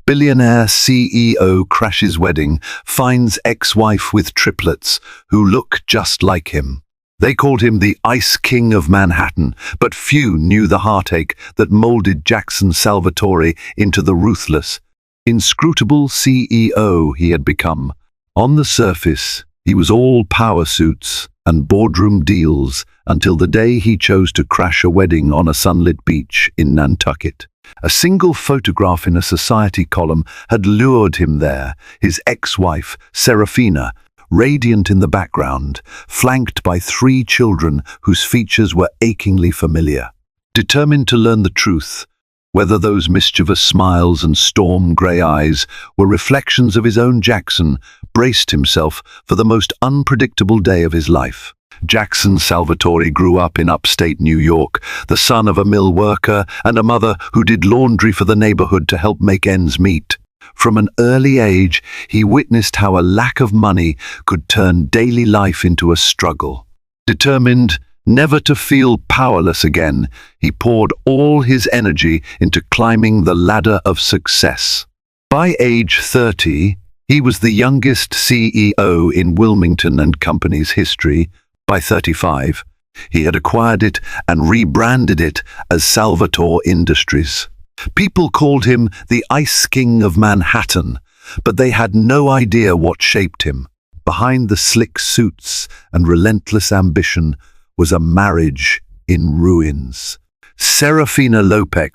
Billionaire CEO crashes wedding, finds ex-wife with triplets who look just like him. They called him the Ice King of Manhattan, but few knew the heartache that molded Jackson Salvatore into the ruthless, inscrutable CEO he had become. On the surface, he was all power suits and boardroom deals until the day he chose to crash a wedding on a sunlit beach in Nantucket. A single photograph in a society column had lured him there, his ex-wife, Serafina, radiant in the background, flanked by 3 children whose features were achingly familiar. Determined to learn the truth, whether those mischievous smiles and storm-grey eyes were reflections of his own, Jackson braced himself for the most unpredictable day of his life. Jackson Salvatore grew up in upstate New York, the son of a mill worker and a mother who did laundry for the neighborhood to help make ends meet. From an early age, he witnessed how a lack of money could turn daily life into a struggle. Determined never to feel powerless again, he poured all his energy into climbing the ladder of success. By age 30, he was the youngest CEO in Wilmington and Company's history. By 35, he had acquired it and rebranded it as Salvatore Industries. People called him the Ice King of Manhattan, but they had no idea what shaped him. Behind the slick suits and relentless ambition was a marriage in ruins. Serafina Lopez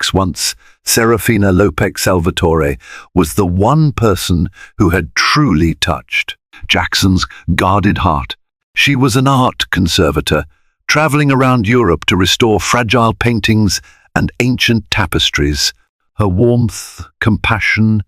Salvatore, was the one person who had truly touched Jackson's guarded heart. She was an art conservator, traveling around Europe to restore fragile paintings and ancient tapestries. Her warmth, compassion,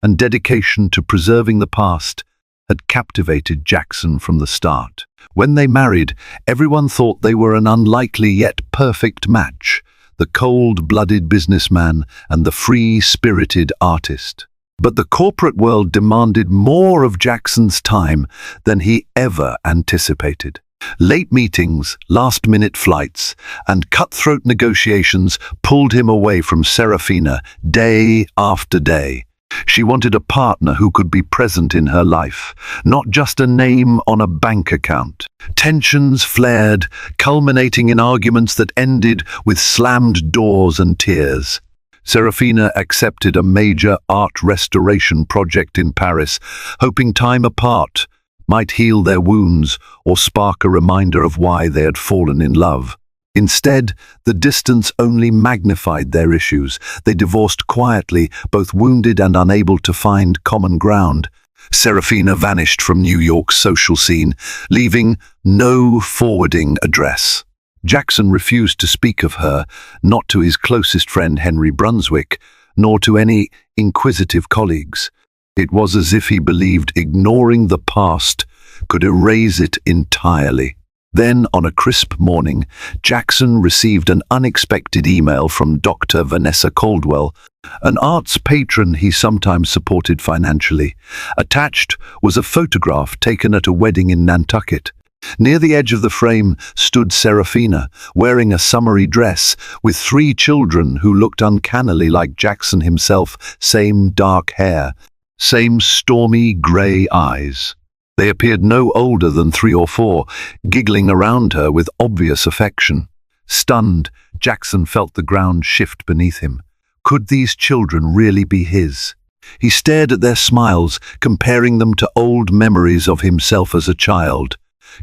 and dedication to preserving the past had captivated Jackson from the start. When they married, everyone thought they were an unlikely yet perfect match, the cold-blooded businessman and the free-spirited artist. But the corporate world demanded more of Jackson's time than he ever anticipated. Late meetings, last-minute flights, and cutthroat negotiations pulled him away from Serafina day after day. She wanted a partner who could be present in her life, not just a name on a bank account. Tensions flared, culminating in arguments that ended with slammed doors and tears. Serafina accepted a major art restoration project in Paris, hoping time apart might heal their wounds or spark a reminder of why they had fallen in love. Instead, the distance only magnified their issues. They divorced quietly, both wounded and unable to find common ground. Serafina vanished from New York's social scene, leaving no forwarding address. Jackson refused to speak of her, not to his closest friend Henry Brunswick, nor to any inquisitive colleagues. It was as if he believed ignoring the past could erase it entirely. Then, on a crisp morning, Jackson received an unexpected email from Dr. Vanessa Caldwell, an arts patron he sometimes supported financially. Attached was a photograph taken at a wedding in Nantucket. Near the edge of the frame stood Serafina, wearing a summery dress, with 3 children who looked uncannily like Jackson himself, same dark hair, same stormy grey eyes. They appeared no older than 3 or 4, giggling around her with obvious affection. Stunned, Jackson felt the ground shift beneath him. Could these children really be his? He stared at their smiles, comparing them to old memories of himself as a child.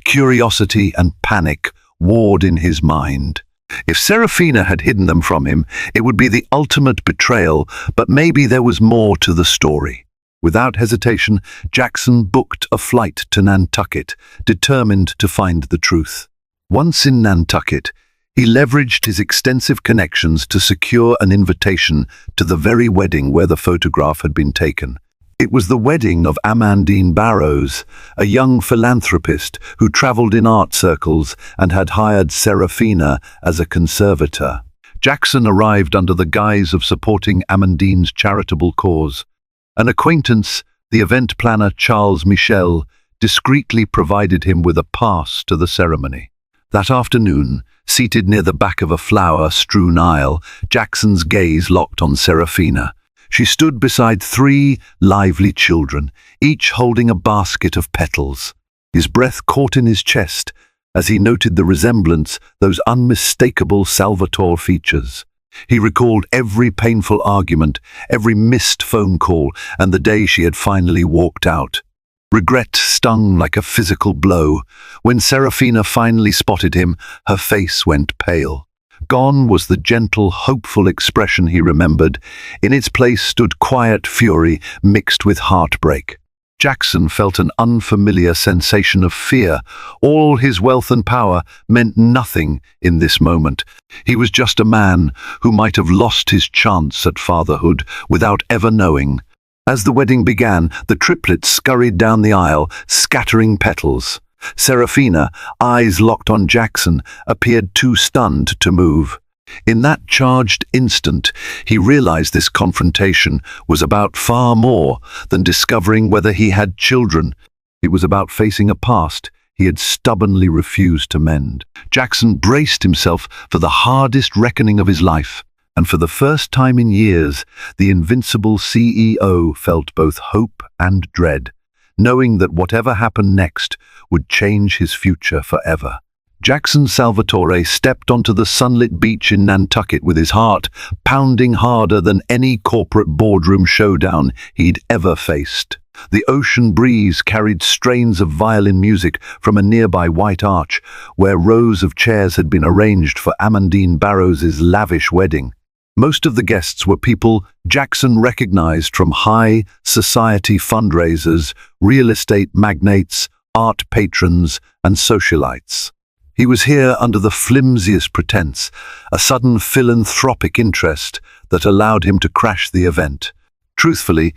Curiosity and panic warred in his mind. If Serafina had hidden them from him, it would be the ultimate betrayal, but maybe there was more to the story. Without hesitation, Jackson booked a flight to Nantucket, determined to find the truth. Once in Nantucket, he leveraged his extensive connections to secure an invitation to the very wedding where the photograph had been taken. It was the wedding of Amandine Barrows, a young philanthropist who traveled in art circles and had hired Serafina as a conservator. Jackson arrived under the guise of supporting Amandine's charitable cause. An acquaintance, the event planner Charles Michel, discreetly provided him with a pass to the ceremony. That afternoon, seated near the back of a flower-strewn aisle, Jackson's gaze locked on Serafina. She stood beside 3 lively children, each holding a basket of petals. His breath caught in his chest as he noted the resemblance, those unmistakable Salvatore features. He recalled every painful argument, every missed phone call, and the day she had finally walked out. Regret stung like a physical blow. When Serafina finally spotted him, her face went pale. Gone was the gentle, hopeful expression he remembered. In its place stood quiet fury mixed with heartbreak. Jackson felt an unfamiliar sensation of fear. All his wealth and power meant nothing in this moment. He was just a man who might have lost his chance at fatherhood without ever knowing. As the wedding began, the triplets scurried down the aisle, scattering petals. Serafina, eyes locked on Jackson, appeared too stunned to move. In that charged instant, he realized this confrontation was about far more than discovering whether he had children. It was about facing a past he had stubbornly refused to mend. Jackson braced himself for the hardest reckoning of his life, and for the first time in years, the invincible CEO felt both hope and dread, knowing that whatever happened next would change his future forever. Jackson Salvatore stepped onto the sunlit beach in Nantucket with his heart pounding harder than any corporate boardroom showdown he'd ever faced. The ocean breeze carried strains of violin music from a nearby white arch, where rows of chairs had been arranged for Amandine Barrows's lavish wedding. Most of the guests were people Jackson recognized from high society fundraisers, real estate magnates, art patrons, and socialites. He was here under the flimsiest pretense, a sudden philanthropic interest that allowed him to crash the event. Truthfully,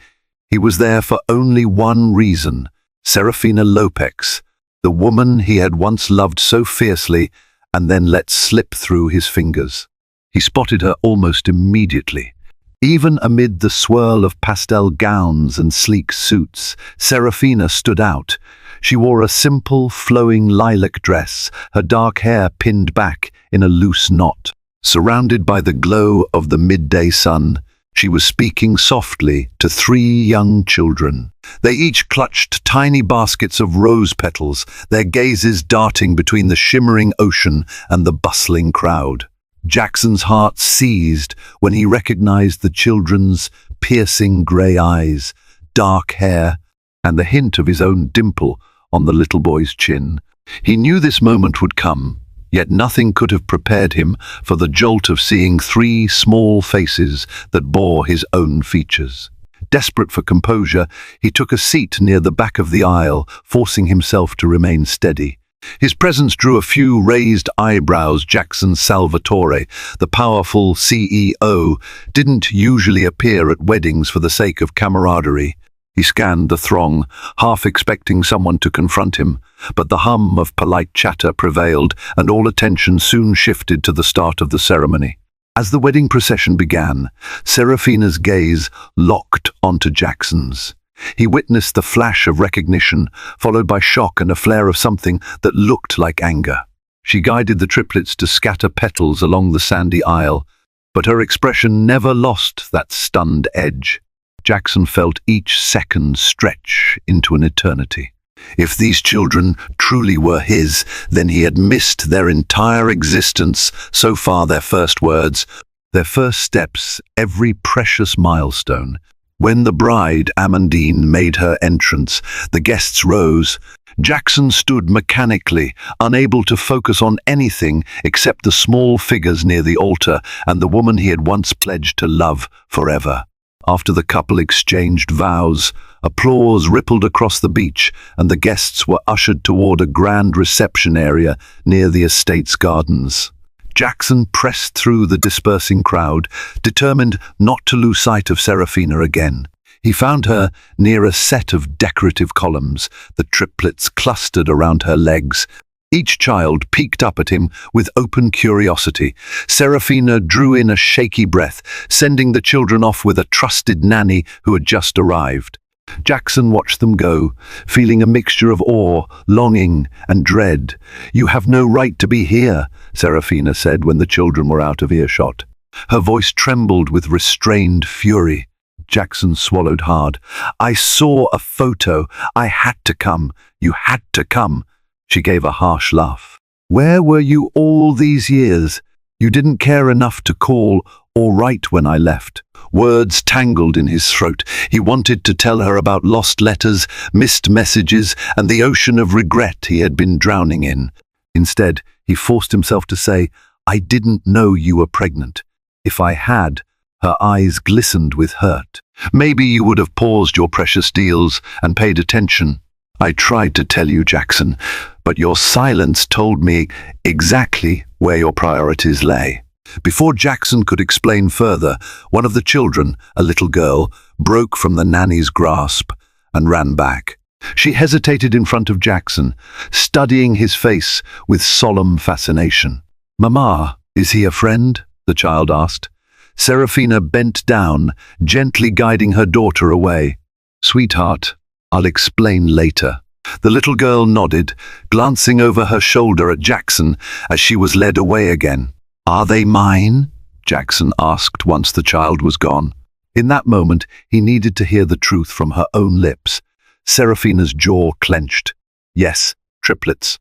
he was there for only one reason: Serafina Lopez, the woman he had once loved so fiercely and then let slip through his fingers. He spotted her almost immediately. Even amid the swirl of pastel gowns and sleek suits, Serafina stood out. She wore a simple, flowing lilac dress, her dark hair pinned back in a loose knot. Surrounded by the glow of the midday sun, she was speaking softly to 3 young children. They each clutched tiny baskets of rose petals, their gazes darting between the shimmering ocean and the bustling crowd. Jackson's heart seized when he recognized the children's piercing grey eyes, dark hair, and the hint of his own dimple on the little boy's chin. He knew this moment would come, yet nothing could have prepared him for the jolt of seeing 3 small faces that bore his own features. Desperate for composure, he took a seat near the back of the aisle, forcing himself to remain steady. His presence drew a few raised eyebrows. Jackson Salvatore, the powerful CEO, didn't usually appear at weddings for the sake of camaraderie. He scanned the throng, half expecting someone to confront him, but the hum of polite chatter prevailed, and all attention soon shifted to the start of the ceremony. As the wedding procession began, Serafina's gaze locked onto Jackson's. He witnessed the flash of recognition, followed by shock and a flare of something that looked like anger. She guided the triplets to scatter petals along the sandy aisle, but her expression never lost that stunned edge. Jackson felt each second stretch into an eternity. If these children truly were his, then he had missed their entire existence. So far, their first words, their first steps, every precious milestone. When the bride, Amandine, made her entrance, the guests rose. Jackson stood mechanically, unable to focus on anything except the small figures near the altar and the woman he had once pledged to love forever. After the couple exchanged vows, applause rippled across the beach, and the guests were ushered toward a grand reception area near the estate's gardens. Jackson pressed through the dispersing crowd, determined not to lose sight of Serafina again. He found her near a set of decorative columns, the triplets clustered around her legs. Each child peeked up at him with open curiosity. Serafina drew in a shaky breath, sending the children off with a trusted nanny who had just arrived. Jackson watched them go, feeling a mixture of awe, longing, and dread. "You have no right to be here," Serafina said when the children were out of earshot. Her voice trembled with restrained fury. Jackson swallowed hard. "I saw a photo. I had to come. You had to come." She gave a harsh laugh. "Where were you all these years? You didn't care enough to call or write when I left." Words tangled in his throat. He wanted to tell her about lost letters, missed messages, and the ocean of regret he had been drowning in. Instead, he forced himself to say, "I didn't know you were pregnant. If I had," her eyes glistened with hurt, "maybe you would have paused your precious deals and paid attention. I tried to tell you, Jackson, but your silence told me exactly where your priorities lay." Before Jackson could explain further, one of the children, a little girl, broke from the nanny's grasp and ran back. She hesitated in front of Jackson, studying his face with solemn fascination. "Mama, is he a friend?" the child asked. Serafina bent down, gently guiding her daughter away. "Sweetheart, I'll explain later." The little girl nodded, glancing over her shoulder at Jackson as she was led away again. "Are they mine?" Jackson asked once the child was gone. In that moment, he needed to hear the truth from her own lips. Serafina's jaw clenched. "Yes, triplets.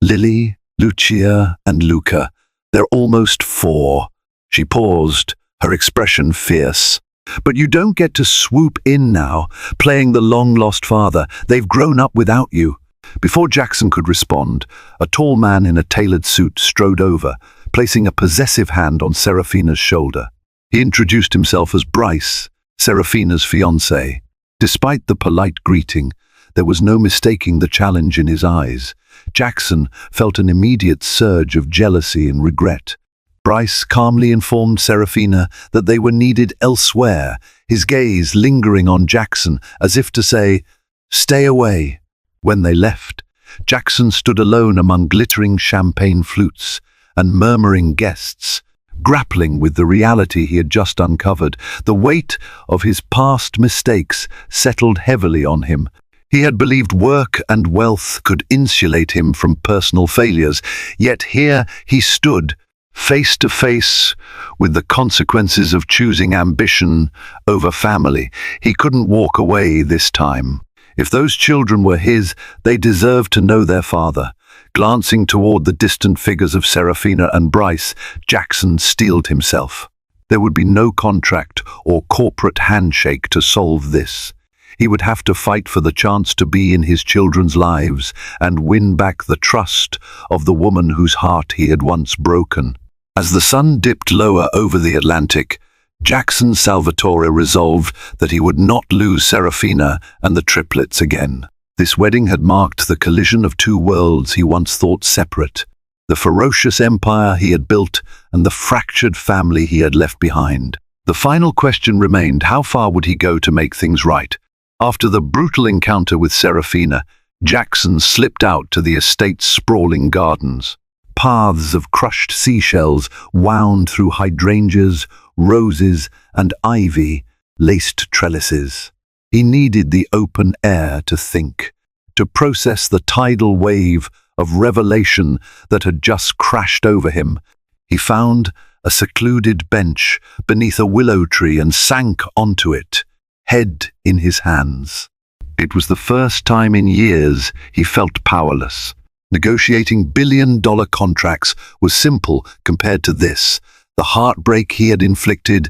Lily, Lucia, and Luca. They're almost 4. She paused, her expression fierce. "But you don't get to swoop in now, playing the long-lost father. They've grown up without you." Before Jackson could respond, a tall man in a tailored suit strode over, placing a possessive hand on Serafina's shoulder. He introduced himself as Bryce, Serafina's fiancé. Despite the polite greeting, there was no mistaking the challenge in his eyes. Jackson felt an immediate surge of jealousy and regret. Bryce calmly informed Serafina that they were needed elsewhere, his gaze lingering on Jackson as if to say, "Stay away." When they left, Jackson stood alone among glittering champagne flutes and murmuring guests, grappling with the reality he had just uncovered. The weight of his past mistakes settled heavily on him. He had believed work and wealth could insulate him from personal failures, yet here he stood, face to face with the consequences of choosing ambition over family. He couldn't walk away this time. If those children were his, they deserved to know their father. Glancing toward the distant figures of Serafina and Bryce, Jackson steeled himself. There would be no contract or corporate handshake to solve this. He would have to fight for the chance to be in his children's lives and win back the trust of the woman whose heart he had once broken. As the sun dipped lower over the Atlantic, Jackson Salvatore resolved that he would not lose Serafina and the triplets again. This wedding had marked the collision of two worlds he once thought separate: the ferocious empire he had built and the fractured family he had left behind. The final question remained: how far would he go to make things right? After the brutal encounter with Serafina, Jackson slipped out to the estate's sprawling gardens. Paths of crushed seashells wound through hydrangeas, roses, and ivy-laced trellises. He needed the open air to think, to process the tidal wave of revelation that had just crashed over him. He found a secluded bench beneath a willow tree and sank onto it, head in his hands. It was the first time in years he felt powerless. Negotiating billion-dollar contracts was simple compared to this. The heartbreak he had inflicted,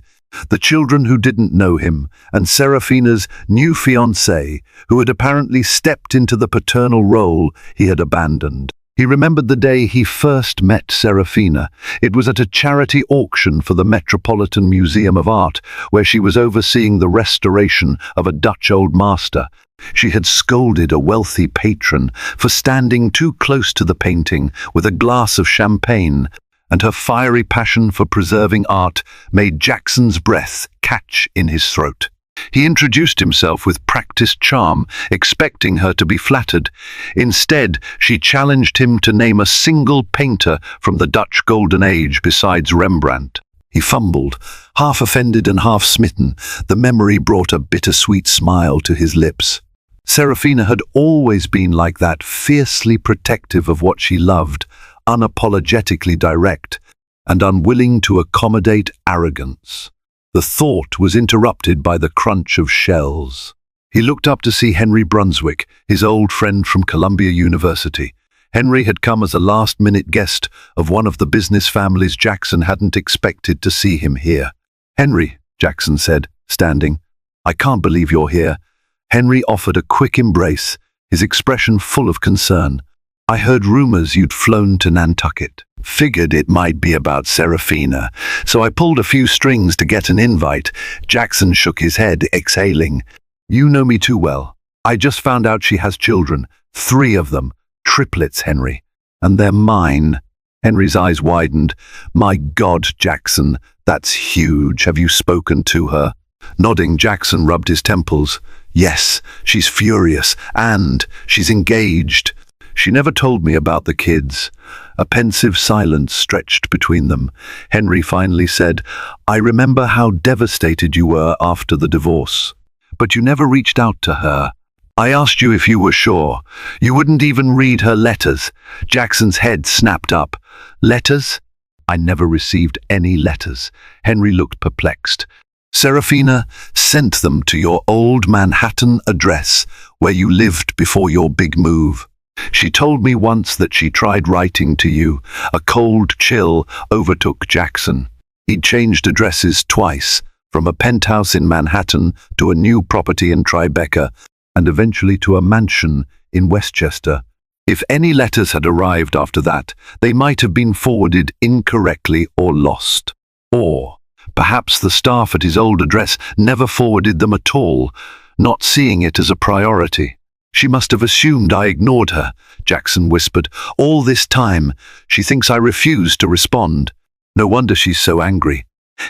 the children who didn't know him, and Serafina's new fiancé, who had apparently stepped into the paternal role he had abandoned. He remembered the day he first met Serafina. It was at a charity auction for the Metropolitan Museum of Art, where she was overseeing the restoration of a Dutch old master. She had scolded a wealthy patron for standing too close to the painting with a glass of champagne, and her fiery passion for preserving art made Jackson's breath catch in his throat. He introduced himself with practiced charm, expecting her to be flattered. Instead, she challenged him to name a single painter from the Dutch Golden Age besides Rembrandt. He fumbled, half offended and half smitten. The memory brought a bittersweet smile to his lips. Serafina had always been like that, fiercely protective of what she loved, unapologetically direct, and unwilling to accommodate arrogance. The thought was interrupted by the crunch of shells. He looked up to see Henry Brunswick, his old friend from Columbia University. Henry had come as a last-minute guest of one of the business families Jackson hadn't expected to see him here. "Henry," Jackson said, standing, "I can't believe you're here." Henry offered a quick embrace, his expression full of concern. "I heard rumors you'd flown to Nantucket. Figured it might be about Serafina, so I pulled a few strings to get an invite." Jackson shook his head, exhaling. "You know me too well. I just found out she has children, 3 of them. Triplets, Henry. And they're mine." Henry's eyes widened. "My God, Jackson, that's huge. Have you spoken to her?" Nodding, Jackson rubbed his temples. "Yes, she's furious, and she's engaged. She never told me about the kids." A pensive silence stretched between them. Henry finally said, "I remember how devastated you were after the divorce. But you never reached out to her. I asked you if you were sure. You wouldn't even read her letters." Jackson's head snapped up. "Letters? I never received any letters." Henry looked perplexed. "Serafina sent them to your old Manhattan address where you lived before your big move. She told me once that she tried writing to you." A cold chill overtook Jackson. He'd changed addresses twice, from a penthouse in Manhattan to a new property in Tribeca, and eventually to a mansion in Westchester. If any letters had arrived after that, they might have been forwarded incorrectly or lost. Or perhaps the staff at his old address never forwarded them at all, not seeing it as a priority. "She must have assumed I ignored her," Jackson whispered. "All this time, she thinks I refused to respond. No wonder she's so angry."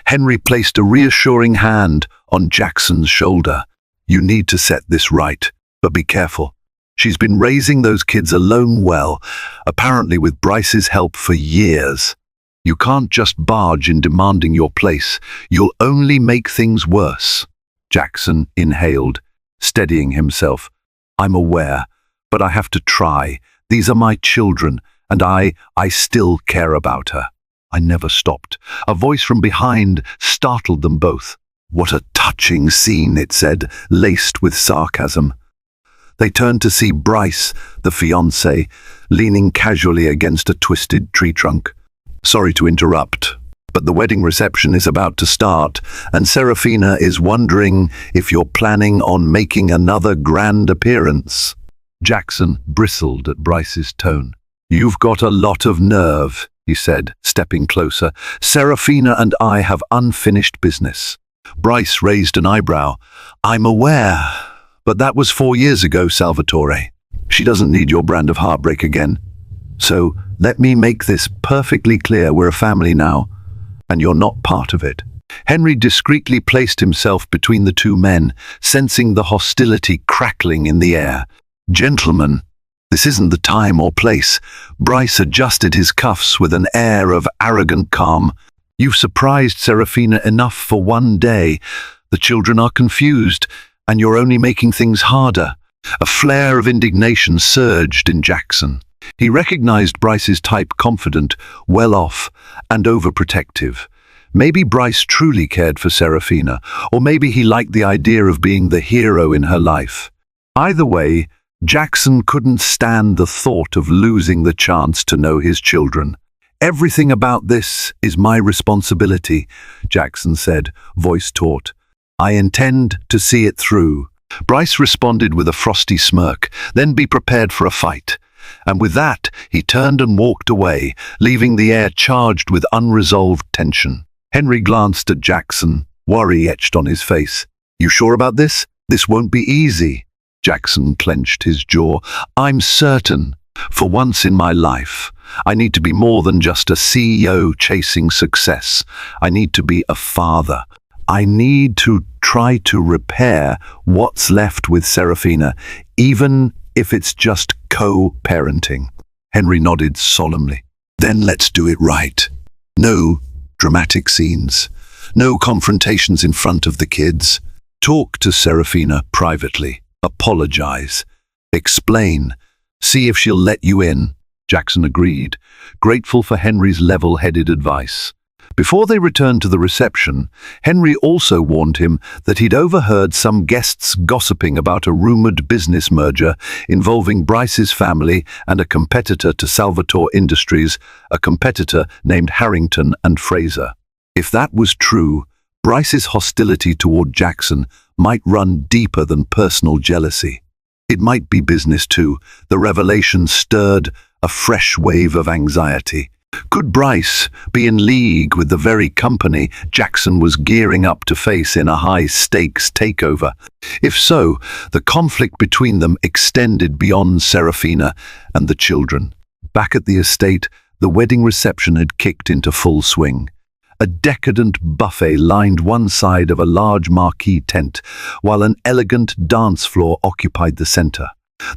Henry placed a reassuring hand on Jackson's shoulder. "You need to set this right, but be careful. She's been raising those kids alone well, apparently with Bryce's help for years. You can't just barge in demanding your place. You'll only make things worse." Jackson inhaled, steadying himself. "I'm aware, but I have to try. These are my children, and I still care about her." I never stopped. A voice from behind startled them both. "What a touching scene," it said, laced with sarcasm. They turned to see Bryce, the fiancé, leaning casually against a twisted tree trunk. "Sorry to interrupt, but the wedding reception is about to start, and Serafina is wondering if you're planning on making another grand appearance." Jackson bristled at Bryce's tone. "You've got a lot of nerve," he said, stepping closer. "Serafina and I have unfinished business." Bryce raised an eyebrow. "I'm aware, but that was 4 years ago, Salvatore. She doesn't need your brand of heartbreak again. So let me make this perfectly clear. We're a family now, and you're not part of it." Henry discreetly placed himself between the two men, sensing the hostility crackling in the air. "Gentlemen, this isn't the time or place." Bryce adjusted his cuffs with an air of arrogant calm. "You've surprised Serafina enough for one day. The children are confused, and you're only making things harder." A flare of indignation surged in Jackson. He recognized Bryce's type: confident, well-off, and overprotective. Maybe Bryce truly cared for Serafina, or maybe he liked the idea of being the hero in her life. Either way, Jackson couldn't stand the thought of losing the chance to know his children. "Everything about this is my responsibility," Jackson said, voice taut. "I intend to see it through." Bryce responded with a frosty smirk. "Then be prepared for a fight." And with that, he turned and walked away, leaving the air charged with unresolved tension. Henry glanced at Jackson, worry etched on his face. "You sure about this? This won't be easy." Jackson clenched his jaw. "I'm certain. For once in my life, I need to be more than just a CEO chasing success. I need to be a father. I need to try to repair what's left with Serafina, even if it's just co-parenting." Henry nodded solemnly. "Then let's do it right. No dramatic scenes. No confrontations in front of the kids. Talk to Serafina privately. Apologize. Explain. See if she'll let you in." Jackson agreed, grateful for Henry's level-headed advice. Before they returned to the reception, Henry also warned him that he'd overheard some guests gossiping about a rumored business merger involving Bryce's family and a competitor to Salvatore Industries, a competitor named Harrington and Fraser. If that was true, Bryce's hostility toward Jackson might run deeper than personal jealousy. It might be business too. The revelation stirred a fresh wave of anxiety. Could Bryce be in league with the very company Jackson was gearing up to face in a high-stakes takeover? If so, the conflict between them extended beyond Serafina and the children. Back at the estate, the wedding reception had kicked into full swing. A decadent buffet lined one side of a large marquee tent, while an elegant dance floor occupied the center.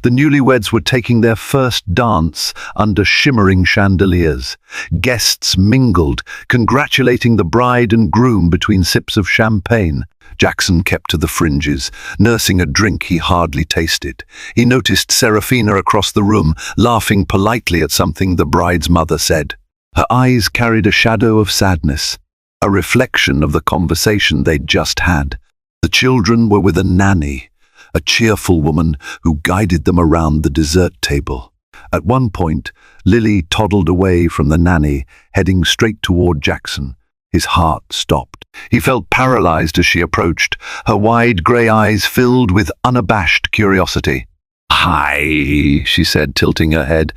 The newlyweds were taking their first dance under shimmering chandeliers. Guests mingled, congratulating the bride and groom between sips of champagne. Jackson kept to the fringes, nursing a drink he hardly tasted. He noticed Serafina across the room, laughing politely at something the bride's mother said. Her eyes carried a shadow of sadness, a reflection of the conversation they'd just had. The children were with a nanny, a cheerful woman who guided them around the dessert table. At one point, Lily toddled away from the nanny, heading straight toward Jackson. His heart stopped. He felt paralyzed as she approached, her wide grey eyes filled with unabashed curiosity. "Hi," she said, tilting her head.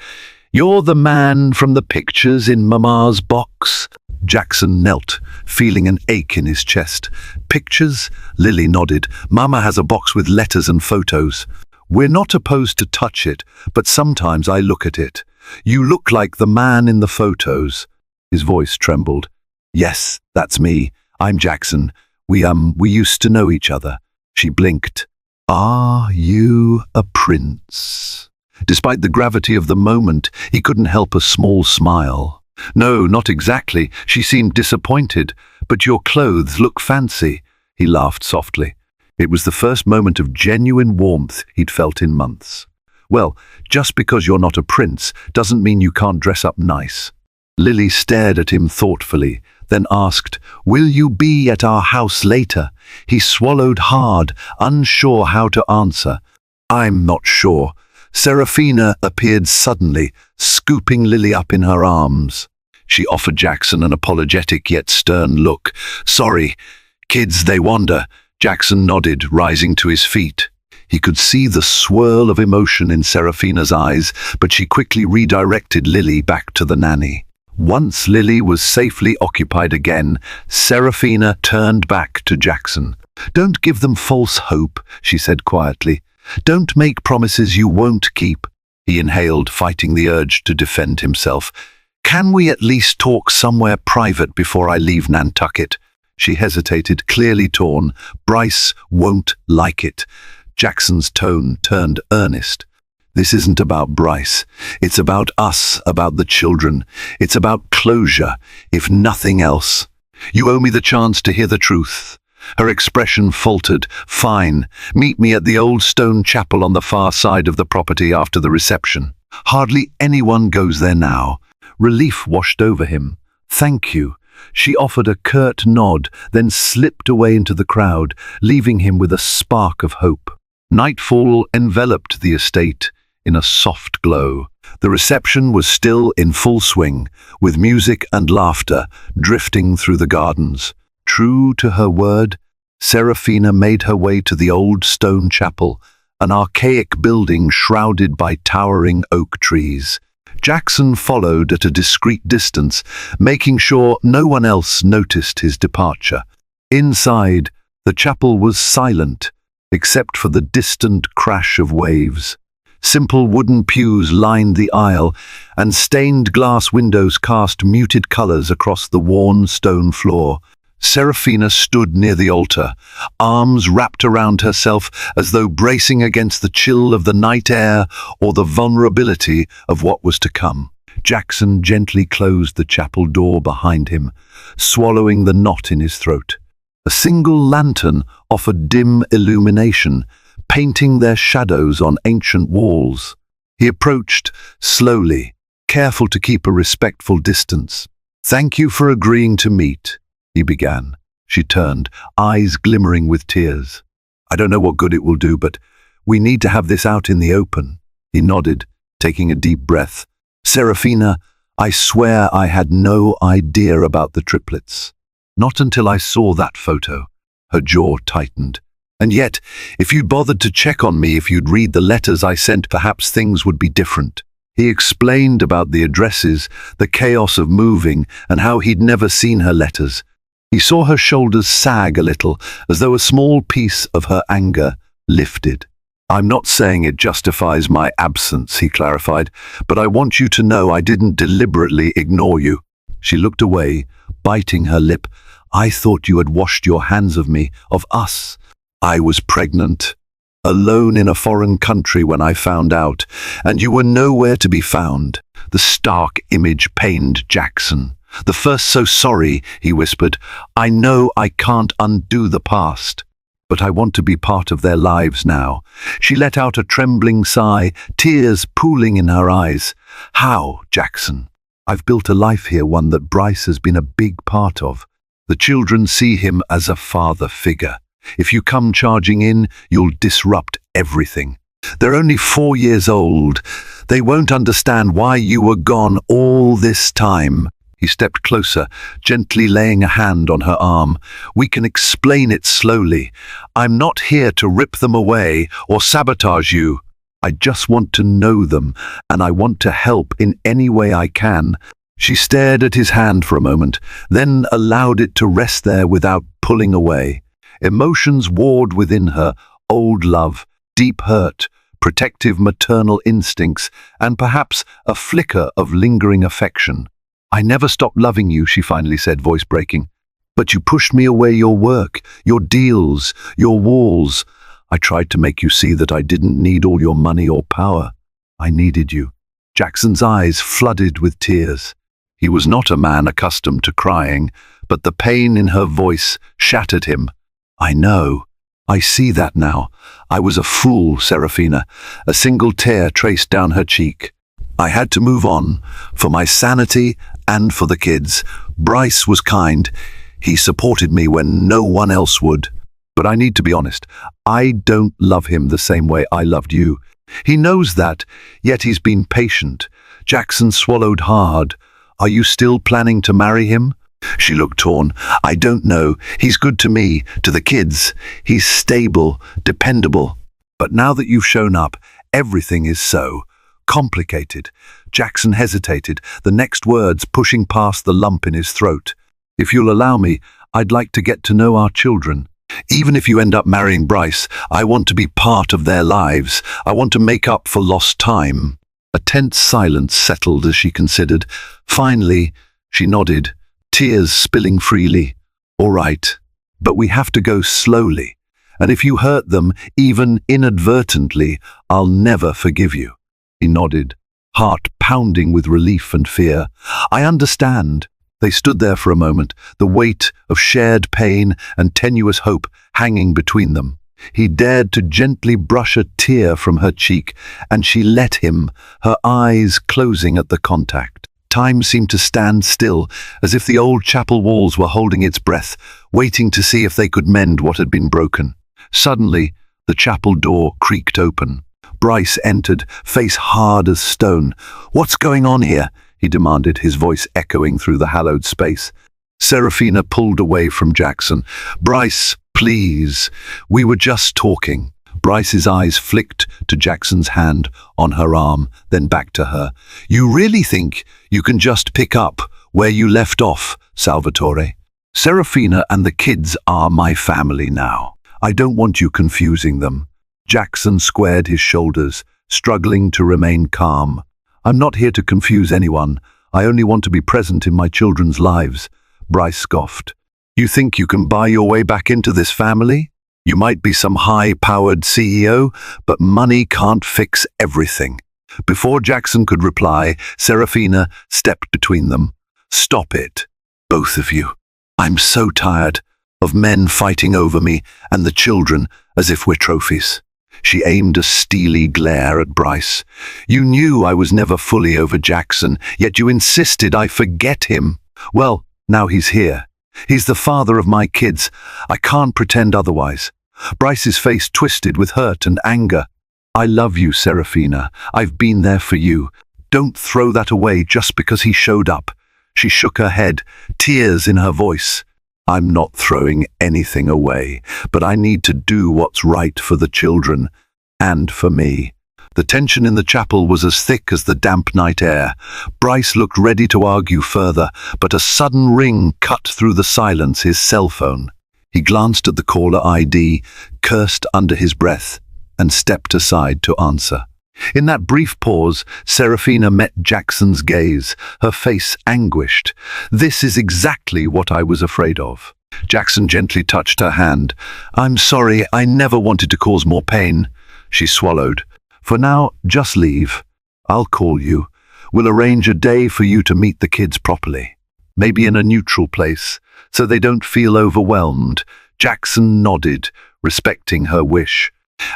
"You're the man from the pictures in Mama's box?" Jackson knelt, feeling an ache in his chest. "Pictures?" Lily nodded. "Mama has a box with letters and photos. We're not opposed to touch it, but sometimes I look at it. You look like the man in the photos." His voice trembled. "Yes, that's me. I'm Jackson. We used to know each other." She blinked. "Are you a prince?" Despite the gravity of the moment, he couldn't help a small smile. "No, not exactly." She seemed disappointed. "But your clothes look fancy." He laughed softly. It was the first moment of genuine warmth he'd felt in months. "Well, just because you're not a prince doesn't mean you can't dress up nice." Lily stared at him thoughtfully, then asked, "Will you be at our house later?" He swallowed hard, unsure how to answer. "I'm not sure." Serafina appeared suddenly, scooping Lily up in her arms. She offered Jackson an apologetic yet stern look. "Sorry, kids, they wander." Jackson nodded, rising to his feet. He could see the swirl of emotion in Serafina's eyes, but she quickly redirected Lily back to the nanny. Once Lily was safely occupied again, Serafina turned back to Jackson. "Don't give them false hope," she said quietly. "Don't make promises you won't keep." He inhaled, fighting the urge to defend himself. "Can we at least talk somewhere private before I leave Nantucket?" She hesitated, clearly torn. "Bryce won't like it." Jackson's tone turned earnest. "This isn't about Bryce. It's about us, about the children. It's about closure, if nothing else. You owe me the chance to hear the truth." Her expression faltered. "Fine. Meet me at the old stone chapel on the far side of the property after the reception." Hardly anyone goes there now. Relief washed over him. "Thank you." She offered a curt nod, then slipped away into the crowd, leaving him with a spark of hope. Nightfall enveloped the estate in a soft glow. The reception was still in full swing, with music and laughter drifting through the gardens. True to her word, Serafina made her way to the old stone chapel, an archaic building shrouded by towering oak trees. Jackson followed at a discreet distance, making sure no one else noticed his departure. Inside, the chapel was silent, except for the distant crash of waves. Simple wooden pews lined the aisle, and stained glass windows cast muted colors across the worn stone floor. Serafina stood near the altar, arms wrapped around herself as though bracing against the chill of the night air or the vulnerability of what was to come. Jackson gently closed the chapel door behind him, swallowing the knot in his throat. A single lantern offered dim illumination, painting their shadows on ancient walls. He approached slowly, careful to keep a respectful distance. "Thank you for agreeing to meet," he began. She turned, eyes glimmering with tears. "I don't know what good it will do, but we need to have this out in the open." He nodded, taking a deep breath. "Serafina, I swear I had no idea about the triplets. Not until I saw that photo." Her jaw tightened. "And yet, if you'd bothered to check on me, if you'd read the letters I sent, perhaps things would be different." He explained about the addresses, the chaos of moving, and how he'd never seen her letters. He saw her shoulders sag a little, as though a small piece of her anger lifted. "I'm not saying it justifies my absence," he clarified, "but I want you to know I didn't deliberately ignore you." She looked away, biting her lip. "I thought you had washed your hands of me, of us. I was pregnant, alone in a foreign country when I found out, and you were nowhere to be found." The stark image pained Jackson. "The first so sorry," he whispered. "I know I can't undo the past, but I want to be part of their lives now." She let out a trembling sigh, tears pooling in her eyes. "How, Jackson? I've built a life here, one that Bryce has been a big part of. The children see him as a father figure. If you come charging in, you'll disrupt everything. They're only 4 years old. They won't understand why you were gone all this time." He stepped closer, gently laying a hand on her arm. "We can explain it slowly. I'm not here to rip them away or sabotage you. I just want to know them, and I want to help in any way I can." She stared at his hand for a moment, then allowed it to rest there without pulling away. Emotions warred within her, old love, deep hurt, protective maternal instincts, and perhaps a flicker of lingering affection. "I never stopped loving you," she finally said, voice breaking. "But you pushed me away, your work, your deals, your walls. I tried to make you see that I didn't need all your money or power. I needed you." Jackson's eyes flooded with tears. He was not a man accustomed to crying, but the pain in her voice shattered him. "I know. I see that now. I was a fool, Serafina." A single tear traced down her cheek. "I had to move on, for my sanity and for the kids. Bryce was kind. He supported me when no one else would. But I need to be honest. I don't love him the same way I loved you. He knows that, yet he's been patient." Jackson swallowed hard. "Are you still planning to marry him?" She looked torn. "I don't know. He's good to me, to the kids. He's stable, dependable. But now that you've shown up, everything is so complicated." Jackson hesitated, the next words pushing past the lump in his throat. "If you'll allow me, I'd like to get to know our children. Even if you end up marrying Bryce, I want to be part of their lives. I want to make up for lost time." A tense silence settled as she considered. Finally, she nodded, tears spilling freely. "All right, but we have to go slowly. And if you hurt them, even inadvertently, I'll never forgive you." He nodded, heart pounding with relief and fear. "I understand." They stood there for a moment, the weight of shared pain and tenuous hope hanging between them. He dared to gently brush a tear from her cheek, and she let him, her eyes closing at the contact. Time seemed to stand still, as if the old chapel walls were holding its breath, waiting to see if they could mend what had been broken. Suddenly, the chapel door creaked open. Bryce entered, face hard as stone. "What's going on here?" he demanded, his voice echoing through the hallowed space. Serafina pulled away from Jackson. "Bryce, please. We were just talking." Bryce's eyes flicked to Jackson's hand on her arm, then back to her. "You really think you can just pick up where you left off, Salvatore? Serafina and the kids are my family now. I don't want you confusing them." Jackson squared his shoulders, struggling to remain calm. "I'm not here to confuse anyone. I only want to be present in my children's lives." Bryce scoffed. "You think you can buy your way back into this family? You might be some high-powered CEO, but money can't fix everything." Before Jackson could reply, Serafina stepped between them. "Stop it, both of you. I'm so tired of men fighting over me and the children as if we're trophies." She aimed a steely glare at Bryce. "You knew I was never fully over Jackson, yet you insisted I forget him." Well, now he's here. He's the father of my kids. I can't pretend otherwise. Bryce's face twisted with hurt and anger. I love you, Serafina. I've been there for you. Don't throw that away just because he showed up. She shook her head, tears in her voice. I'm not throwing anything away, but I need to do what's right for the children and for me. The tension in the chapel was as thick as the damp night air. Bryce looked ready to argue further, but a sudden ring cut through the silence. His cell phone. He glanced at the caller ID, cursed under his breath, and stepped aside to answer. In that brief pause, Serafina met Jackson's gaze, her face anguished. This is exactly what I was afraid of. Jackson gently touched her hand. I'm sorry, I never wanted to cause more pain. She swallowed. For now, just leave. I'll call you. We'll arrange a day for you to meet the kids properly. Maybe in a neutral place, so they don't feel overwhelmed. Jackson nodded, respecting her wish.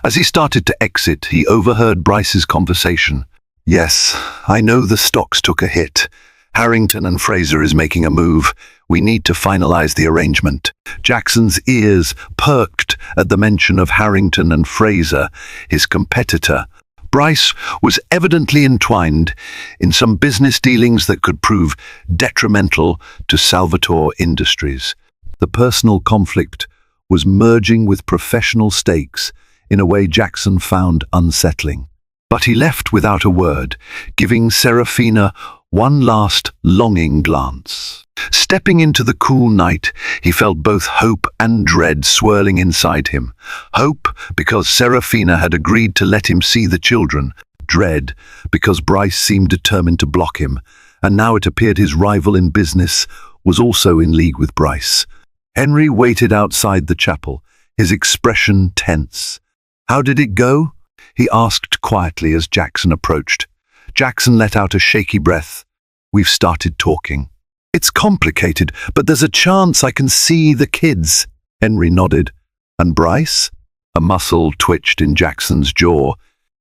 As he started to exit, he overheard Bryce's conversation. Yes, I know the stocks took a hit. Harrington and Fraser is making a move. We need to finalize the arrangement. Jackson's ears perked at the mention of Harrington and Fraser, his competitor. Bryce was evidently entwined in some business dealings that could prove detrimental to Salvatore Industries. The personal conflict was merging with professional stakes in a way Jackson found unsettling. But he left without a word, giving Serafina one last longing glance. Stepping into the cool night, he felt both hope and dread swirling inside him. Hope because Serafina had agreed to let him see the children. Dread because Bryce seemed determined to block him, and now it appeared his rival in business was also in league with Bryce. Henry waited outside the chapel, his expression tense. How did it go? He asked quietly as Jackson approached. Jackson let out a shaky breath. We've started talking. It's complicated, but there's a chance I can see the kids. Henry nodded. And Bryce? A muscle twitched in Jackson's jaw.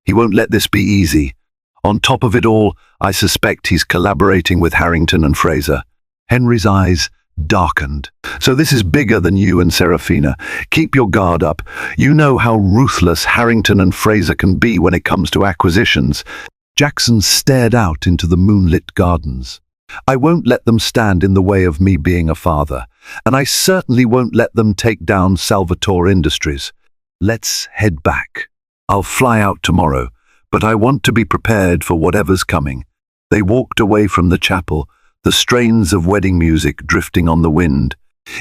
He won't let this be easy. On top of it all, I suspect he's collaborating with Harrington and Fraser. Henry's eyes darkened. So this is bigger than you and Serafina. Keep your guard up. You know how ruthless Harrington and Fraser can be when it comes to acquisitions. Jackson stared out into the moonlit gardens. I won't let them stand in the way of me being a father, and I certainly won't let them take down Salvatore Industries. Let's head back. I'll fly out tomorrow, but I want to be prepared for whatever's coming. They walked away from the chapel, the strains of wedding music drifting on the wind.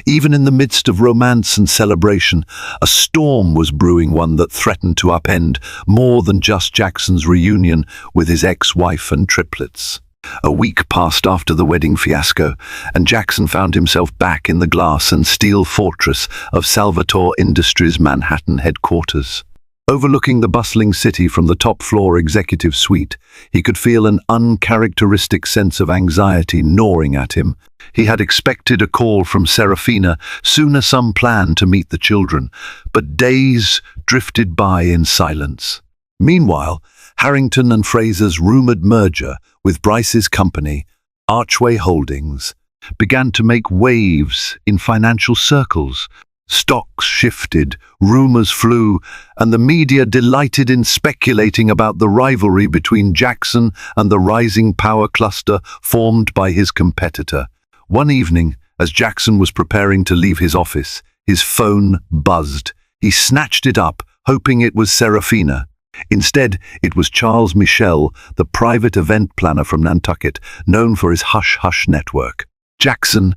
Even in the midst of romance and celebration, a storm was brewing, one that threatened to upend more than just Jackson's reunion with his ex-wife and triplets. A week passed after the wedding fiasco, and Jackson found himself back in the glass and steel fortress of Salvatore Industries' Manhattan headquarters. Overlooking the bustling city from the top-floor executive suite, he could feel an uncharacteristic sense of anxiety gnawing at him. He had expected a call from Serafina, sooner some plan to meet the children, but days drifted by in silence. Meanwhile, Harrington and Fraser's rumored merger with Bryce's company, Archway Holdings, began to make waves in financial circles. Stocks shifted, rumors flew, and the media delighted in speculating about the rivalry between Jackson and the rising power cluster formed by his competitor. One evening, as Jackson was preparing to leave his office, his phone buzzed. He snatched it up, hoping it was Serafina. Instead, it was Charles Michel, the private event planner from Nantucket, known for his hush-hush network. Jackson,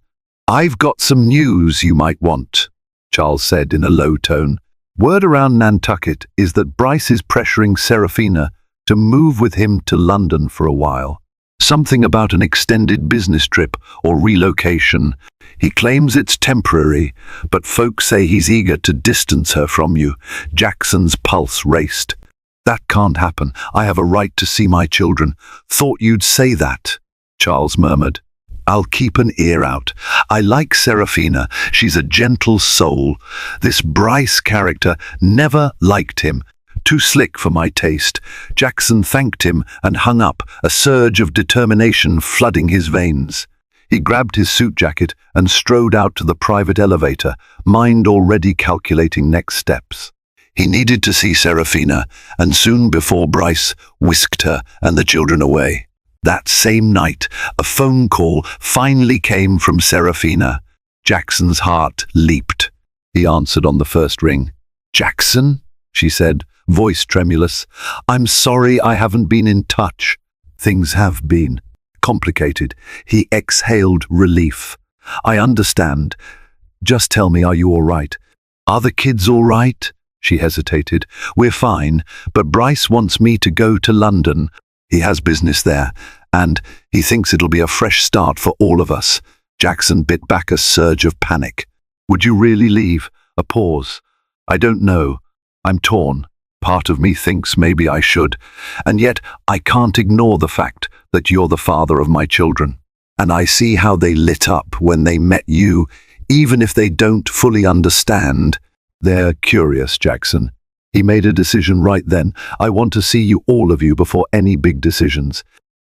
I've got some news you might want, Charles said in a low tone. Word around Nantucket is that Bryce is pressuring Serafina to move with him to London for a while. Something about an extended business trip or relocation. He claims it's temporary, but folks say he's eager to distance her from you. Jackson's pulse raced. That can't happen. I have a right to see my children. Thought you'd say that, Charles murmured. I'll keep an ear out. I like Serafina. She's a gentle soul. This Bryce character never liked him. Too slick for my taste. Jackson thanked him and hung up, a surge of determination flooding his veins. He grabbed his suit jacket and strode out to the private elevator, mind already calculating next steps. He needed to see Serafina, and soon before Bryce whisked her and the children away. That same night, a phone call finally came from Serafina. Jackson's heart leaped. He answered on the first ring. "Jackson?" she said, voice tremulous. "I'm sorry I haven't been in touch." "Things have been complicated." He exhaled relief. "I understand. Just tell me, are you all right?" "Are the kids all right?" She hesitated. "We're fine, but Bryce wants me to go to London. He has business there, and he thinks it'll be a fresh start for all of us." Jackson bit back a surge of panic. "Would you really leave?" A pause. "I don't know. I'm torn. Part of me thinks maybe I should, and yet I can't ignore the fact that you're the father of my children. And I see how they lit up when they met you, even if they don't fully understand. They're curious, Jackson." He made a decision right then. "I want to see you, all of you, before any big decisions.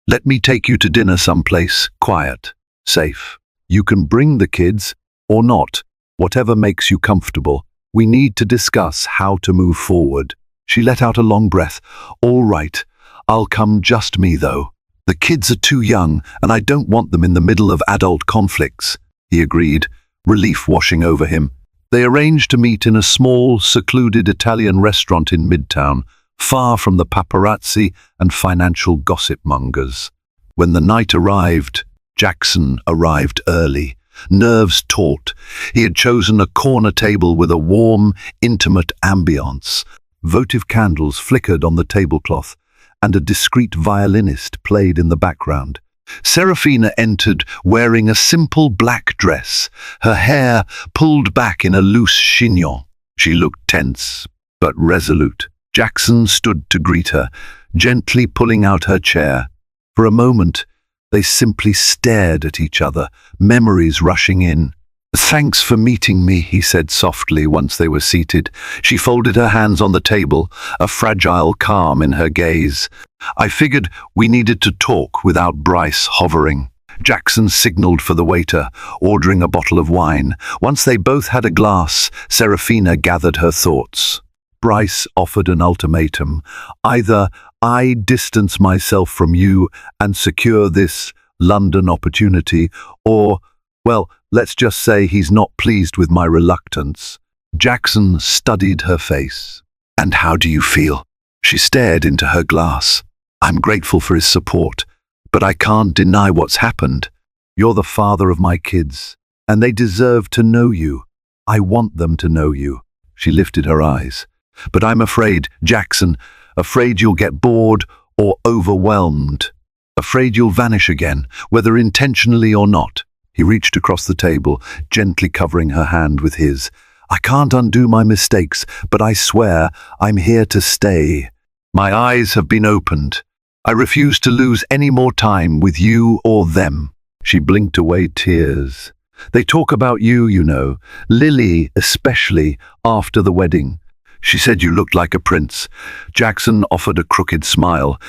Let me take you to dinner someplace, quiet, safe. You can bring the kids, or not, whatever makes you comfortable. We need to discuss how to move forward." She let out a long breath. "All right, I'll come, just me though. The kids are too young, and I don't want them in the middle of adult conflicts." He agreed, relief washing over him. They arranged to meet in a small, secluded Italian restaurant in Midtown, far from the paparazzi and financial gossip mongers. When the night arrived, Jackson arrived early, nerves taut. He had chosen a corner table with a warm, intimate ambience. Votive candles flickered on the tablecloth, and a discreet violinist played in the background. Serafina entered wearing a simple black dress, her hair pulled back in a loose chignon. She looked tense, but resolute. Jackson stood to greet her, gently pulling out her chair. For a moment, they simply stared at each other, memories rushing in. "Thanks for meeting me," he said softly once they were seated. She folded her hands on the table, a fragile calm in her gaze. "I figured we needed to talk without Bryce hovering." Jackson signaled for the waiter, ordering a bottle of wine. Once they both had a glass, Serafina gathered her thoughts. Bryce offered an ultimatum. "Either I distance myself from you and secure this London opportunity, or, well, let's just say he's not pleased with my reluctance." Jackson studied her face. "And how do you feel?" She stared into her glass. "I'm grateful for his support, but I can't deny what's happened. You're the father of my kids, and they deserve to know you. I want them to know you." She lifted her eyes. "But I'm afraid, Jackson, afraid you'll get bored or overwhelmed. Afraid you'll vanish again, whether intentionally or not." He reached across the table, gently covering her hand with his. "I can't undo my mistakes, but I swear I'm here to stay. My eyes have been opened. I refuse to lose any more time with you or them." She blinked away tears. "They talk about you, you know, Lily especially, after the wedding. She said you looked like a prince." Jackson offered a crooked smile.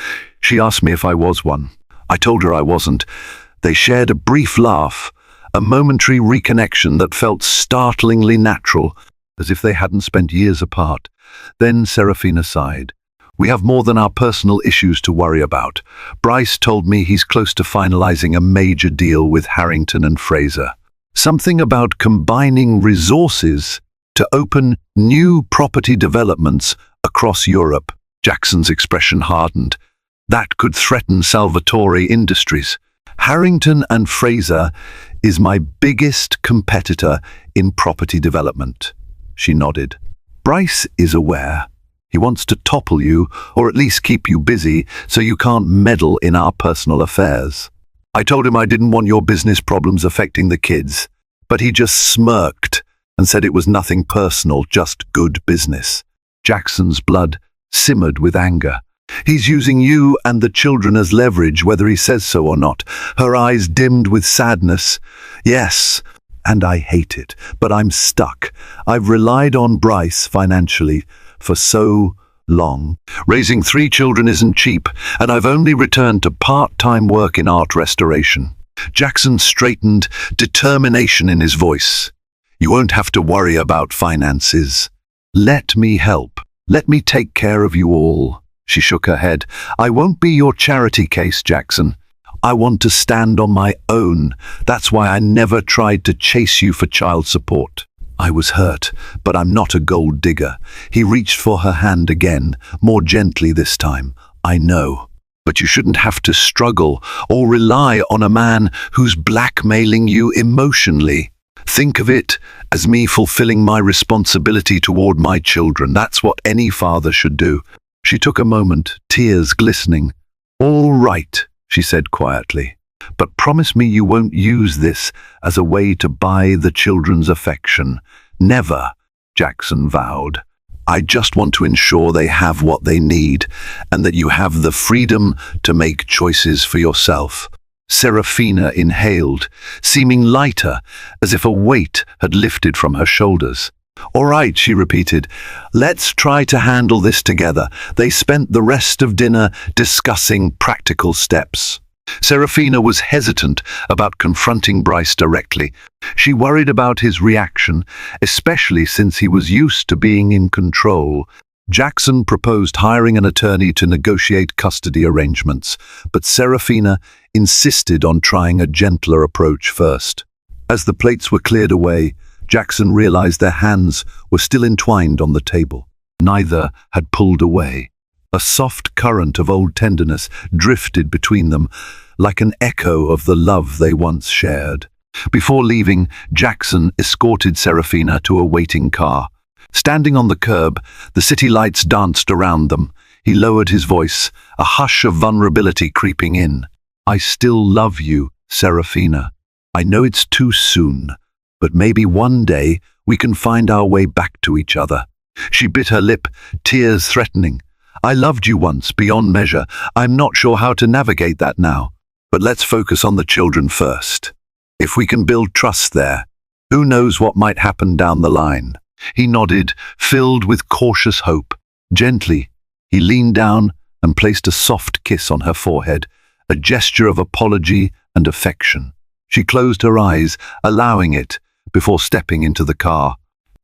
"She asked me if I was one. I told her I wasn't." They shared a brief laugh, a momentary reconnection that felt startlingly natural, as if they hadn't spent years apart. Then Serafina sighed. "We have more than our personal issues to worry about. Bryce told me he's close to finalizing a major deal with Harrington and Fraser. Something about combining resources to open new property developments across Europe." Jackson's expression hardened. "That could threaten Salvatore Industries. Harrington and Fraser is my biggest competitor in property development." She nodded. "Bryce is aware. He wants to topple you, or at least keep you busy, so you can't meddle in our personal affairs. I told him I didn't want your business problems affecting the kids, but he just smirked and said it was nothing personal, just good business." Jackson's blood simmered with anger. "He's using you and the children as leverage, whether he says so or not." Her eyes dimmed with sadness. "Yes, and I hate it, but I'm stuck. I've relied on Bryce financially for so long. Raising 3 children isn't cheap, and I've only returned to part-time work in art restoration." Jackson straightened, determination in his voice. "You won't have to worry about finances. Let me help. Let me take care of you all." She shook her head. "I won't be your charity case, Jackson. I want to stand on my own. That's why I never tried to chase you for child support. I was hurt, but I'm not a gold digger." He reached for her hand again, more gently this time. "I know. But you shouldn't have to struggle or rely on a man who's blackmailing you emotionally. Think of it as me fulfilling my responsibility toward my children. That's what any father should do." She took a moment, tears glistening. "All right," she said quietly, "but promise me you won't use this as a way to buy the children's affection." "Never," Jackson vowed. "I just want to ensure they have what they need and that you have the freedom to make choices for yourself." Serafina inhaled, seeming lighter, as if a weight had lifted from her shoulders. "All right," she repeated. "Let's try to handle this together." They spent the rest of dinner discussing practical steps. Serafina was hesitant about confronting Bryce directly. She worried about his reaction, especially since he was used to being in control. Jackson proposed hiring an attorney to negotiate custody arrangements, but Serafina insisted on trying a gentler approach first. As the plates were cleared away, Jackson realized their hands were still entwined on the table. Neither had pulled away. A soft current of old tenderness drifted between them, like an echo of the love they once shared. Before leaving, Jackson escorted Serafina to a waiting car. Standing on the curb, the city lights danced around them. He lowered his voice, a hush of vulnerability creeping in. "I still love you, Serafina. I know it's too soon, but maybe one day we can find our way back to each other." She bit her lip, tears threatening. "I loved you once, beyond measure. I'm not sure how to navigate that now. But let's focus on the children first. If we can build trust there, who knows what might happen down the line?" He nodded, filled with cautious hope. Gently, he leaned down and placed a soft kiss on her forehead, a gesture of apology and affection. She closed her eyes, allowing it, before stepping into the car.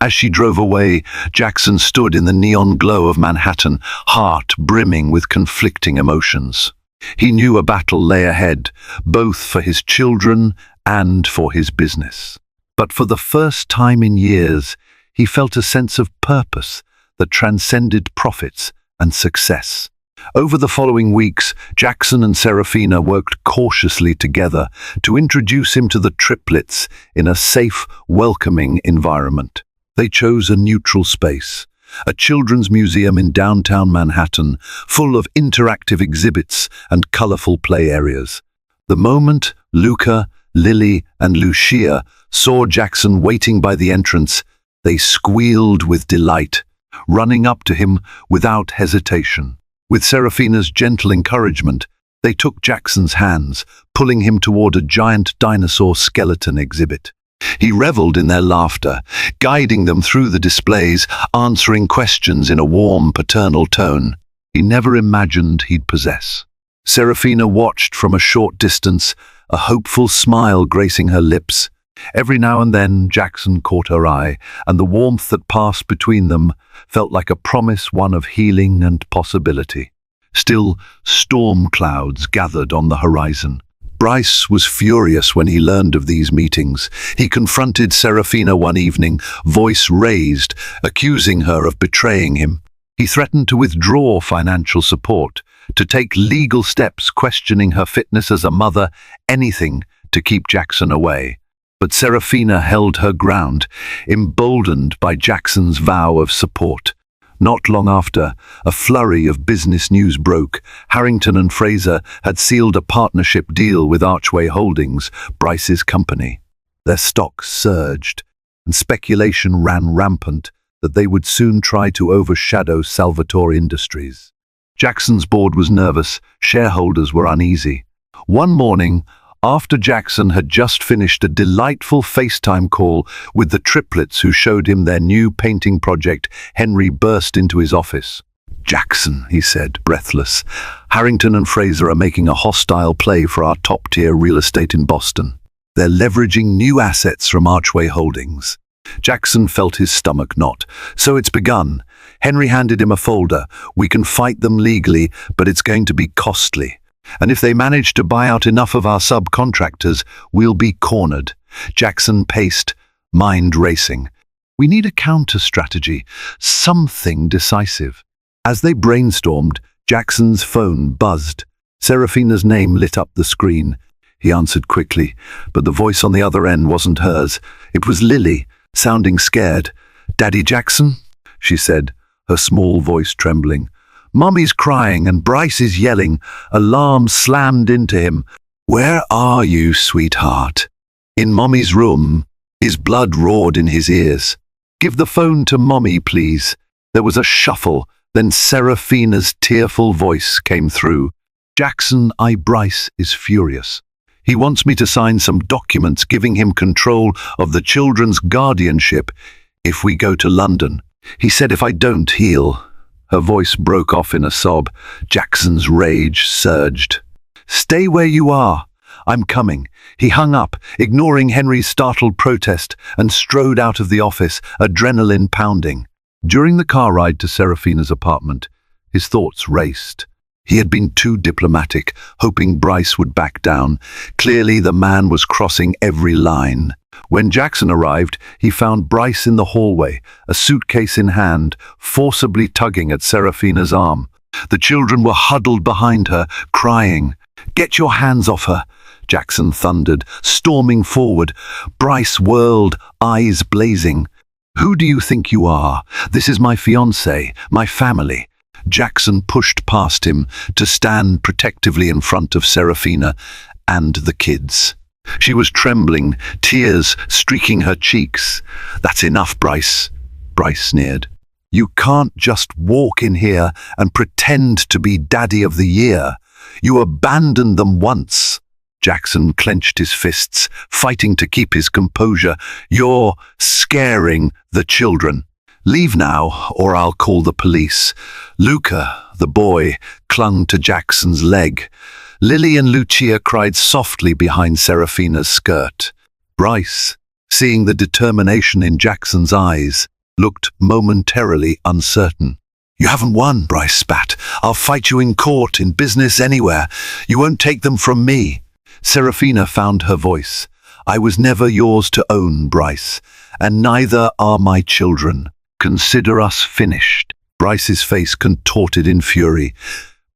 As she drove away, Jackson stood in the neon glow of Manhattan, heart brimming with conflicting emotions. He knew a battle lay ahead, both for his children and for his business. But for the first time in years, he felt a sense of purpose that transcended profits and success. Over the following weeks, Jackson and Serafina worked cautiously together to introduce him to the Triplets in a safe, welcoming environment. They chose a neutral space, a children's museum in downtown Manhattan, full of interactive exhibits and colorful play areas. The moment Luca, Lily, and Lucia saw Jackson waiting by the entrance, they squealed with delight, running up to him without hesitation. With Serafina's gentle encouragement, they took Jackson's hands, pulling him toward a giant dinosaur skeleton exhibit. He reveled in their laughter, guiding them through the displays, answering questions in a warm, paternal tone he never imagined he'd possess. Serafina watched from a short distance, a hopeful smile gracing her lips. Every now and then, Jackson caught her eye, and the warmth that passed between them felt like a promise, one of healing and possibility. Still, storm clouds gathered on the horizon. Bryce was furious when he learned of these meetings. He confronted Serafina one evening, voice raised, accusing her of betraying him. He threatened to withdraw financial support, to take legal steps questioning her fitness as a mother, anything to keep Jackson away. But Serafina held her ground, emboldened by Jackson's vow of support. Not long after, a flurry of business news broke. Harrington and Fraser had sealed a partnership deal with Archway Holdings, Bryce's company. Their stocks surged, and speculation ran rampant that they would soon try to overshadow Salvatore Industries. Jackson's board was nervous, shareholders were uneasy. One morning, after Jackson had just finished a delightful FaceTime call with the Triplets who showed him their new painting project, Henry burst into his office. Jackson, he said, breathless. Harrington and Fraser are making a hostile play for our top-tier real estate in Boston. They're leveraging new assets from Archway Holdings. Jackson felt his stomach knot. So it's begun. Henry handed him a folder. We can fight them legally, but it's going to be costly. And if they manage to buy out enough of our subcontractors, we'll be cornered. Jackson paced, mind racing. We need a counter-strategy, something decisive. As they brainstormed, Jackson's phone buzzed. Serafina's name lit up the screen. He answered quickly, but the voice on the other end wasn't hers. It was Lily, sounding scared. "Daddy Jackson?" she said, her small voice trembling. "Mummy's crying and Bryce is yelling." Alarm slammed into him. "Where are you, sweetheart?" "In Mummy's room." His blood roared in his ears. "Give the phone to Mummy, please." There was a shuffle, then Serafina's tearful voice came through. "Jackson, Bryce is furious. He wants me to sign some documents giving him control of the children's guardianship if we go to London. He said if I don't, he'll..." Her voice broke off in a sob. Jackson's rage surged. "Stay where you are. I'm coming." He hung up, ignoring Henry's startled protest, and strode out of the office, adrenaline pounding. During the car ride to Serafina's apartment, his thoughts raced. He had been too diplomatic, hoping Bryce would back down. Clearly, the man was crossing every line. When Jackson arrived, he found Bryce in the hallway, a suitcase in hand, forcibly tugging at Serafina's arm. The children were huddled behind her, crying. "Get your hands off her," Jackson thundered, storming forward. Bryce whirled, eyes blazing. "Who do you think you are? This is my fiancé, my family." Jackson pushed past him to stand protectively in front of Serafina and the kids. She was trembling, tears streaking her cheeks. "That's enough, Bryce," Bryce sneered. "You can't just walk in here and pretend to be Daddy of the Year. You abandoned them once." Jackson clenched his fists, fighting to keep his composure. "You're scaring the children. Leave now, or I'll call the police." Luca, the boy, clung to Jackson's leg. Lily and Lucia cried softly behind Serafina's skirt. Bryce, seeing the determination in Jackson's eyes, looked momentarily uncertain. "You haven't won," Bryce spat. "I'll fight you in court, in business, anywhere. You won't take them from me." Serafina found her voice. "I was never yours to own, Bryce, and neither are my children. Consider us finished." Bryce's face contorted in fury,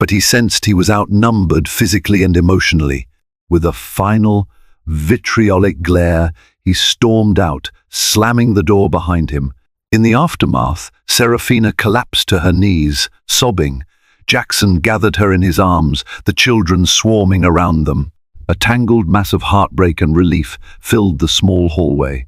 but he sensed he was outnumbered physically and emotionally. With a final, vitriolic glare, he stormed out, slamming the door behind him. In the aftermath, Serafina collapsed to her knees, sobbing. Jackson gathered her in his arms, the children swarming around them. A tangled mass of heartbreak and relief filled the small hallway.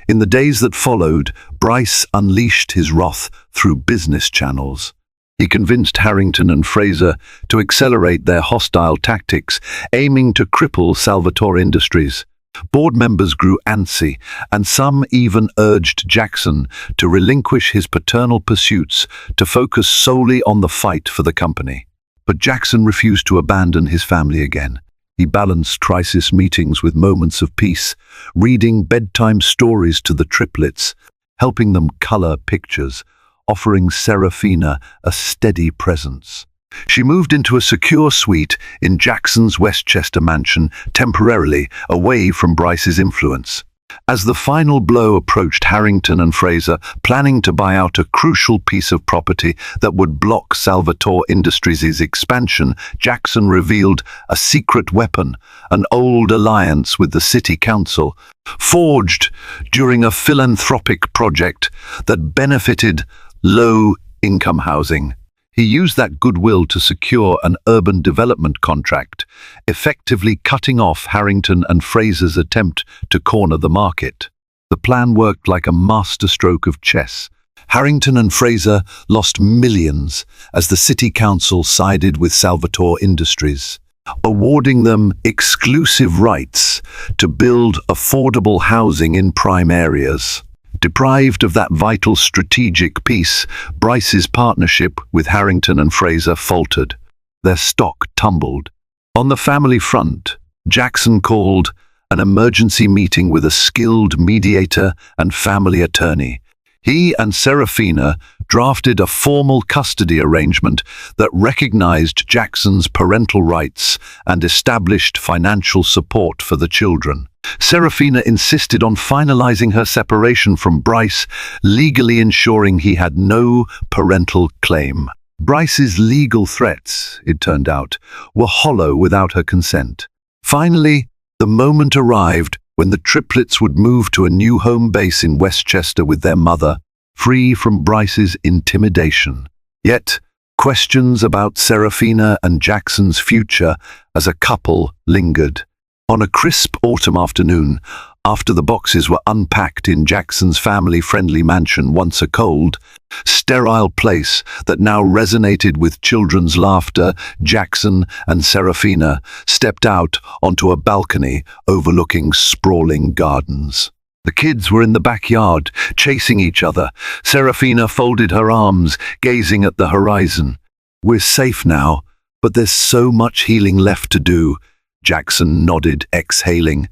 In the days that followed, Bryce unleashed his wrath through business channels. He convinced Harrington and Fraser to accelerate their hostile tactics, aiming to cripple Salvatore Industries. Board members grew antsy, and some even urged Jackson to relinquish his paternal pursuits to focus solely on the fight for the company. But Jackson refused to abandon his family again. He balanced crisis meetings with moments of peace, reading bedtime stories to the triplets, helping them color pictures, offering Serafina a steady presence. She moved into a secure suite in Jackson's Westchester mansion, temporarily away from Bryce's influence. As the final blow approached, Harrington and Fraser, planning to buy out a crucial piece of property that would block Salvatore Industries' expansion, Jackson revealed a secret weapon, an old alliance with the city council, forged during a philanthropic project that benefited low-income housing. He used that goodwill to secure an urban development contract, effectively cutting off Harrington and Fraser's attempt to corner the market. The plan worked like a masterstroke of chess. Harrington and Fraser lost millions as the city council sided with Salvatore Industries, awarding them exclusive rights to build affordable housing in prime areas. Deprived of that vital strategic piece, Bryce's partnership with Harrington and Fraser faltered. Their stock tumbled. On the family front, Jackson called an emergency meeting with a skilled mediator and family attorney. He and Serafina drafted a formal custody arrangement that recognized Jackson's parental rights and established financial support for the children. Serafina insisted on finalizing her separation from Bryce, legally ensuring he had no parental claim. Bryce's legal threats, it turned out, were hollow without her consent. Finally, the moment arrived when the triplets would move to a new home base in Westchester with their mother, free from Bryce's intimidation. Yet, questions about Serafina and Jackson's future as a couple lingered. On a crisp autumn afternoon, after the boxes were unpacked in Jackson's family-friendly mansion, once a cold, sterile place that now resonated with children's laughter, Jackson and Serafina stepped out onto a balcony overlooking sprawling gardens. The kids were in the backyard, chasing each other. Serafina folded her arms, gazing at the horizon. "We're safe now, but there's so much healing left to do." Jackson nodded, exhaling.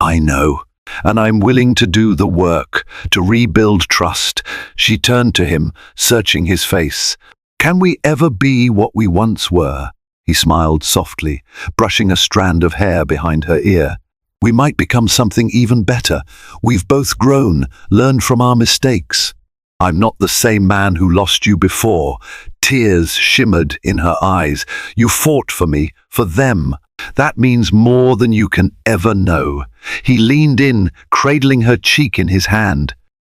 "I know, and I'm willing to do the work, to rebuild trust." She turned to him, searching his face. "Can we ever be what we once were?" He smiled softly, brushing a strand of hair behind her ear. "We might become something even better. We've both grown, learned from our mistakes." "I'm not the same man who lost you before." Tears shimmered in her eyes. "You fought for me, for them. That means more than you can ever know." He leaned in, cradling her cheek in his hand.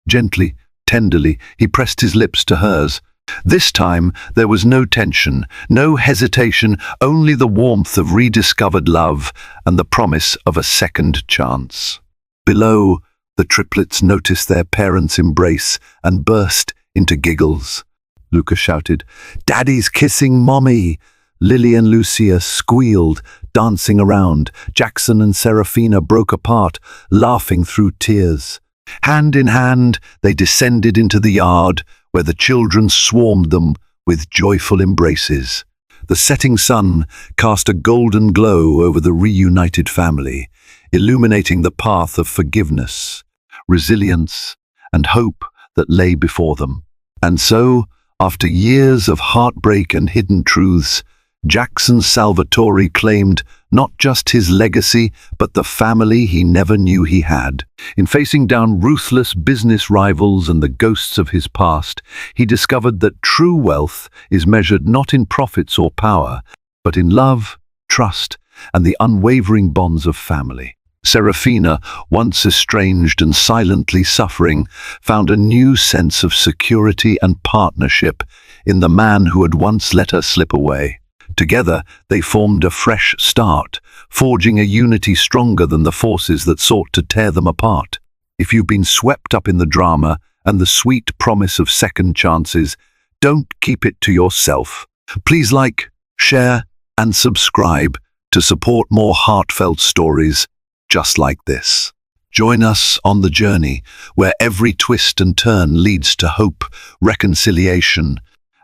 Gently, tenderly, he pressed his lips to hers. This time, there was no tension, no hesitation, only the warmth of rediscovered love and the promise of a second chance. Below, the triplets noticed their parents' embrace and burst into giggles. Luca shouted, "Daddy's kissing Mommy!" Lily and Lucia squealed, dancing around. Jackson and Serafina broke apart, laughing through tears. Hand in hand, they descended into the yard, where the children swarmed them with joyful embraces. The setting sun cast a golden glow over the reunited family, illuminating the path of forgiveness, resilience, and hope that lay before them. And so, after years of heartbreak and hidden truths, Jackson Salvatore claimed not just his legacy, but the family he never knew he had. In facing down ruthless business rivals and the ghosts of his past, he discovered that true wealth is measured not in profits or power, but in love, trust, and the unwavering bonds of family. Serafina, once estranged and silently suffering, found a new sense of security and partnership in the man who had once let her slip away. Together, they formed a fresh start, forging a unity stronger than the forces that sought to tear them apart. If you've been swept up in the drama and the sweet promise of second chances, don't keep it to yourself. Please like, share, and subscribe to support more heartfelt stories just like this. Join us on the journey where every twist and turn leads to hope, reconciliation,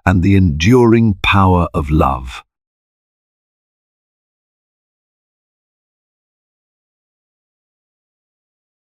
and the enduring power of love.